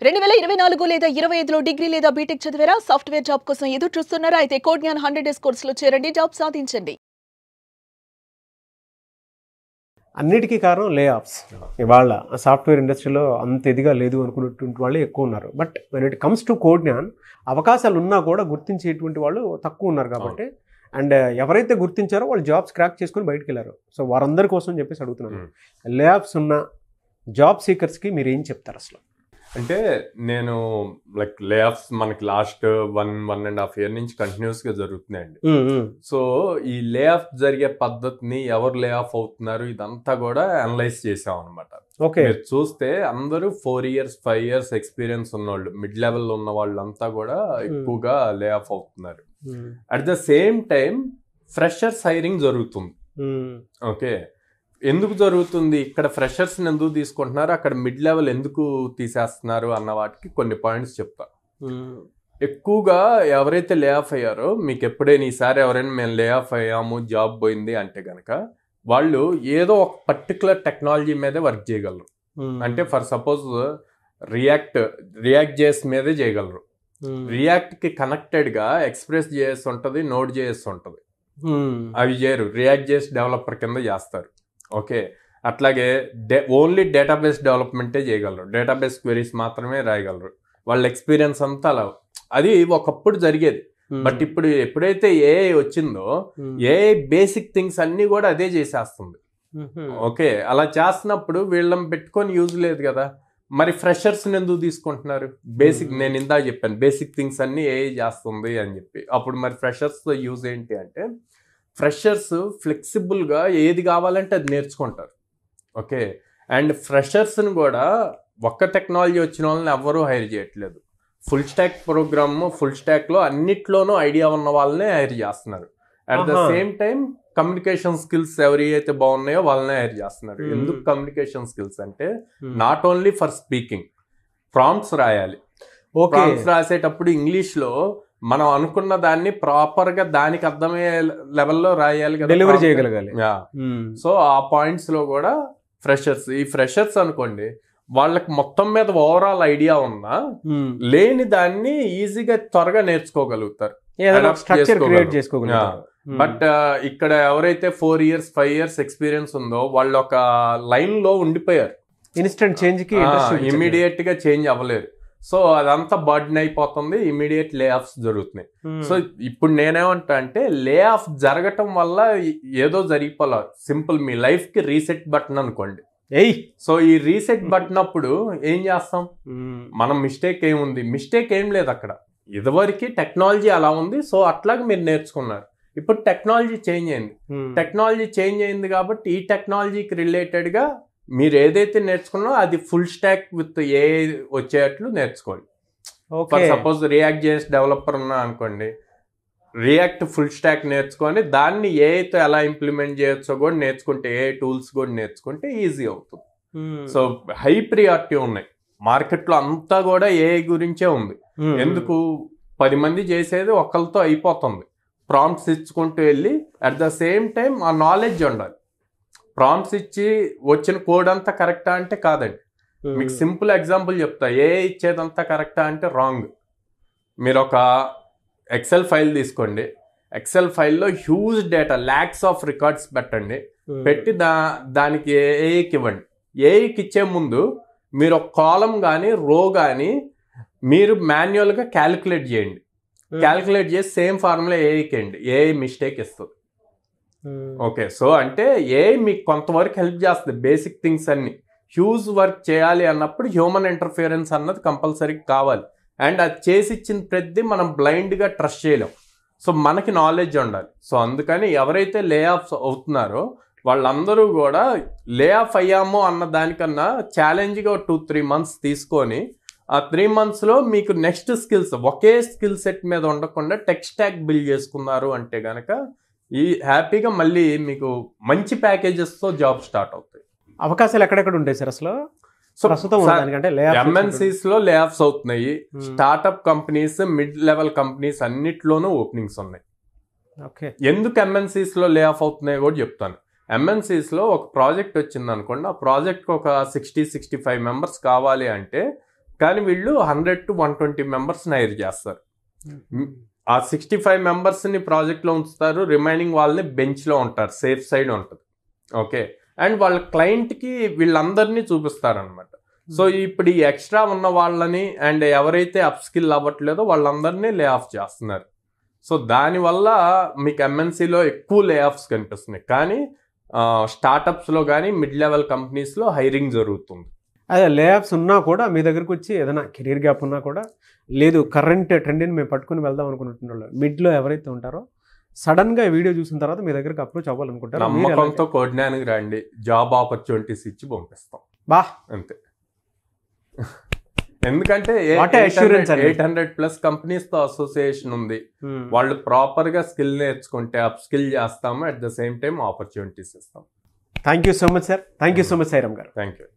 2024 లేదా 25లో డిగ్రీ లేదా బీటెక్ చదివారా? సాఫ్ట్‌వేర్ జాబ్ కోసం ఎదురు చూస్తున్నారా? అయితే కోడ్‌జ్ఞాన్ 100 డేస్ కోర్సులో చేరండి, జాబ్ సాధించండి. అన్నిటికీ కారణం లే ఆఫ్స్. ఇవాళ సాఫ్ట్వేర్ ఇండస్ట్రీలో అంత ఇదిగా లేదు అనుకున్నటువంటి వాళ్ళే ఎక్కువ ఉన్నారు. But when it comes to కోడ్‌జ్ఞాన్ అవకాశాలు ఉన్నా కూడా గుర్తించేటువంటి వాళ్ళు తక్కువ ఉన్నారు కాబట్టి, అండ్ ఎవరైతే గుర్తించారో వాళ్ళు జాబ్స్ క్రాక్ చేసుకుని బయటకు వెళ్ళారు. సో వారందరి కోసం చెప్పేసి అడుగుతున్నాను. లే ఆఫ్స్ ఉన్న జాబ్ సీకర్స్కి మీరు ఏం చెప్తారు అసలు? అంటే నేను లైక్ లే ఆఫ్స్ మనకి లాస్ట్ 1.5 year నుంచి కంటిన్యూస్గా జరుగుతున్నాయండి. సో ఈ లే ఆఫ్ జరిగే పద్ధతిని, ఎవరు లే ఆఫ్ అవుతున్నారు, ఇదంతా కూడా అనలైజ్ చేసాం అనమాట. మీరు చూస్తే అందరూ 4 years 5 years ఎక్స్పీరియన్స్ ఉన్నవాళ్ళు, మిడ్ లెవెల్ ఉన్న వాళ్ళంతా కూడా ఎక్కువగా లే ఆఫ్ అవుతున్నారు. At the same time freshers hiring జరుగుతుంది. ఓకే, ఎందుకు జరుగుతుంది? ఇక్కడ ఫ్రెషర్స్ని ఎందుకు తీసుకుంటున్నారు, అక్కడ మిడ్ లెవెల్ ఎందుకు తీసేస్తున్నారు అన్న వాటికి కొన్ని పాయింట్స్ చెప్తా. ఎక్కువగా ఎవరైతే లే ఆఫ్ అయ్యారో, మీకు ఎప్పుడైనా ఈసారి ఎవరైనా మేము లే ఆఫ్ అయ్యాము, జాబ్ పోయింది అంటే కనుక వాళ్ళు ఏదో ఒక పర్టికులర్ టెక్నాలజీ మీదే వర్క్ చేయగలరు. అంటే ఫర్ సపోజ్ రియాక్ట్ జేఎస్ మీదే చేయగలరు. రియాక్ట్కి కనెక్టెడ్గా ఎక్స్ప్రెస్ జేఎస్ ఉంటుంది, నోడ్ జేఎస్ ఉంటుంది. అవి చేయరు, రియాక్ట్ జేఎస్ డెవలపర్ కింద చేస్తారు. ఓకే, అట్లాగే ఓన్లీ డేటాబేస్ డెవలప్మెంటే చేయగలరు, డేటాబేస్ క్వెరీస్ మాత్రమే రాయగలరు. వాళ్ళ ఎక్స్పీరియన్స్ అంతా అలా. అది ఒకప్పుడు జరిగేది. బట్ ఇప్పుడు ఎప్పుడైతే ఏఐ వచ్చిందో, ఏఐ బేసిక్ థింగ్స్ అన్ని కూడా అదే చేసేస్తుంది. ఓకే, అలా చేస్తున్నప్పుడు వీళ్ళని పెట్టుకొని యూజ్ లేదు కదా. మరి ఫ్రెషర్స్ని ఎందుకు తీసుకుంటున్నారు? బేసిక్, నేను ఇందాక చెప్పాను బేసిక్ థింగ్స్ అన్ని ఏఐ చేస్తుంది అని చెప్పి. అప్పుడు మరి ఫ్రెషర్స్తో యూజ్ ఏంటి అంటే, ఫ్రెషర్స్ ఫ్లెక్సిబుల్గా ఏది కావాలంటే అది నేర్చుకుంటారు. ఓకే, అండ్ ఫ్రెషర్స్ని కూడా ఒక్క టెక్నాలజీ వచ్చిన వాళ్ళని ఎవ్వరూ హైర్ చేయట్లేదు. ఫుల్ స్టాక్ ప్రోగ్రామ్, ఫుల్ స్టాక్లో అన్నిట్లోనూ ఐడియా ఉన్న వాళ్ళనే హైర్ చేస్తున్నారు. At the same time communication skills ఎవరైతే బాగున్నాయో వాళ్ళనే హైర్ చేస్తున్నారు. ఎందుకు కమ్యూనికేషన్ స్కిల్స్ అంటే, not only for speaking, prompts రాయాలి. ప్రాంప్ట్స్ రాసేటప్పుడు ఇంగ్లీష్లో మనం అనుకున్న దాన్ని ప్రాపర్గా దానికి అర్థమయ్యే లెవెల్లో రాయాలి కదా, డెలివరీ చేయగలగాలి. సో ఆ పాయింట్స్ లో కూడా ఈ ఫ్రెషర్స్ అనుకోండి, వాళ్ళకి మొత్తం మీద ఓవరాల్ ఐడియా ఉన్నా లేని దాన్ని ఈజీగా త్వరగా నేర్చుకోగలుగుతారు. బట్ ఇక్కడ ఎవరైతే 4 years 5 years ఎక్స్పీరియన్స్ ఉందో వాళ్ళు ఒక లైన్ లో ఉండిపోయారు. ఇన్స్టెంట్ చేంజ్ కి ఇమీడియట్ గా చేంజ్ అవ్వలేరు. సో అదంతా బర్డెన్ అయిపోతుంది, ఇమీడియట్ లే ఆఫ్స్ జరుగుతున్నాయి. సో ఇప్పుడు నేనేమంటా అంటే, లే ఆఫ్ జరగటం వల్ల ఏదో జరిగిపోలే. సింపుల్, మీ లైఫ్ కి రీసెట్ బటన్ అనుకోండి. సో ఈ రీసెట్ బటన్ అప్పుడు ఏం చేస్తాం మనం? మిస్టేక్ ఏముంది? మిస్టేక్ ఏం లేదు అక్కడ. ఇదివరకు టెక్నాలజీ అలా ఉంది, సో అట్లాగే మీరు నేర్చుకున్నారు. ఇప్పుడు టెక్నాలజీ చేంజ్ అయింది కాబట్టి ఈ టెక్నాలజీకి రిలేటెడ్ గా మీరు ఏదైతే నేర్చుకున్నారో అది ఫుల్ స్టాక్ విత్ ఏఐ వచ్చేటట్లు నేర్చుకోండి. For suppose react JS developer ఉన్నా అనుకోండి, రియాక్ట్ ఫుల్ స్టాక్ నేర్చుకొని దాన్ని ఏఐతో ఎలా ఇంప్లిమెంట్ చేయొచ్చో కూడా నేర్చుకుంటే, ఏఐ టూల్స్ కూడా నేర్చుకుంటే ఈజీ అవుతుంది. సో హై ప్రియారిటీ ఉన్నాయి మార్కెట్లో, అంతా కూడా ఏఐ గురించే ఉంది. ఎందుకు? 10 మంది చేసేది ఒకరితో అయిపోతుంది. ప్రాంప్ట్స్ ఇచ్చుకుంటూ వెళ్ళి అట్ ద సేమ్ టైం ఆ నాలెడ్జ్ ఉండాలి. ప్రాంప్ట్స్ ఇచ్చి వచ్చిన కోడ్ అంతా కరెక్టా అంటే కాదండి. మీకు సింపుల్ ఎగ్జాంపుల్ చెప్తా. ఏఐ ఇచ్చేదంతా కరెక్టా అంటే రాంగ్. మీరు ఒక ఎక్సెల్ ఫైల్ తీసుకోండి, ఎక్సెల్ ఫైల్లో huge data, lakhs of records పెట్టండి, పెట్టి దానికి ఏఐకి ఇవ్వండి. ఏఐకి ఇచ్చే ముందు మీరు ఒక కాలం కానీ రో కానీ మీరు మాన్యువల్గా క్యాలిక్యులేట్ చేయండి. క్యాలిక్యులేట్ చేసి సేమ్ ఫార్ములా ఏఐకి అండి, ఏఐ మిస్టేక్ ఇస్తుంది. ఓకే, సో అంటే ఏఐ మీకు కొంతవరకు హెల్ప్ చేస్తుంది. బేసిక్ థింగ్స్ అన్ని హ్యూజ్ వర్క్ చేయాలి అన్నప్పుడు హ్యూమన్ ఇంటర్ఫియరెన్స్ అన్నది కంపల్సరీ కావాలి. అండ్ అది చేసి ఇచ్చిన ప్రతి మనం బ్లైండ్గా ట్రస్ట్ చేయలేం. సో మనకి నాలెడ్జ్ ఉండాలి. సో అందుకని ఎవరైతే లే ఆఫ్ అవుతున్నారో వాళ్ళందరూ కూడా లే ఆఫ్ అయ్యామో అన్న దానికన్నా ఛాలెంజ్గా 2-3 months తీసుకొని, ఆ 3 monthsలో మీకు నెక్స్ట్ స్కిల్స్, ఒకే స్కిల్ సెట్ మీద ఉండకుండా టెక్ స్టాక్ బిల్డ్ చేసుకున్నారు అంటే కనుక ఈ హ్యాపీగా మళ్ళీ మీకు మంచి ప్యాకేజెస్తో జాబ్ స్టార్ట్ అవుతాయి. అవకాశాలు ఎక్కడెక్కడ ఉంటాయి సార్ అసలు? సో ఎంఎన్సీస్ లో లే ఆఫ్స్ అవుతున్నాయి. Startup companies, mid level companies అన్నిట్లోనూ ఓపెనింగ్స్ ఉన్నాయి. ఎందుకు ఎంఎన్సీస్ లో లే ఆఫ్ అవుతున్నాయో కూడా చెప్తాను. ఎంఎన్సీస్ లో ఒక ప్రాజెక్ట్ వచ్చింది అనుకోండి, ఆ ప్రాజెక్ట్ ఒక 60-65 members కావాలి అంటే కానీ వీళ్ళు 100 to 120 మెంబర్స్ని హైర్ చేస్తారు. ఆ 65 మెంబర్స్ని ప్రాజెక్ట్లో ఉంచుతారు, రిమైనింగ్ వాళ్ళని బెంచ్లో ఉంటారు, సేఫ్ సైడ్ ఉంటుంది. ఓకే, అండ్ వాళ్ళ క్లయింట్కి వీళ్ళందరినీ చూపిస్తారనమాట. సో ఇప్పుడు ఈ ఎక్స్ట్రా ఉన్న వాళ్ళని అండ్ ఎవరైతే అప్ స్కిల్ అవ్వట్లేదో వాళ్ళందరినీ లే ఆఫ్ చేస్తున్నారు. సో దానివల్ల మీకు ఎంఎన్సీలో ఎక్కువ లే ఆఫ్స్ కనిపిస్తున్నాయి, కానీ స్టార్టప్స్లో కానీ మిడ్ లెవెల్ కంపెనీస్లో హైరింగ్ జరుగుతుంది. అదే లే ఆఫ్స్ ఉన్నా కూడా మీ దగ్గరకు వచ్చి ఏదైనా కెరీర్ గ్యాప్ ఉన్నా కూడా లేదు కరెంట్ ట్రెండ్ని మేము పట్టుకుని వెళ్దాం అనుకుంటున్న మిడ్లో ఎవరైతే ఉంటారో సడన్గా వీడియో చూసిన తర్వాత మీ దగ్గరకు అప్రోచ్ అవ్వాలనుకుంటారు. నమ్మకంతో కోడ్న్యానికి రండి, జాబ్ ఆపర్చునిటీస్ ఇచ్చి పంపిస్తాం. బా అంతే. ఎందుకంటే 800+ కంపెనీస్తో అసోసియేషన్ ఉంది. వాళ్ళు ప్రాపర్గా స్కిల్ నేర్చుకుంటే అప్ స్కిల్ చేస్తాము, at the same time opportunities ఇస్తాం. Thank you so much sir. Thank you so much Sairam గారు. Thank you.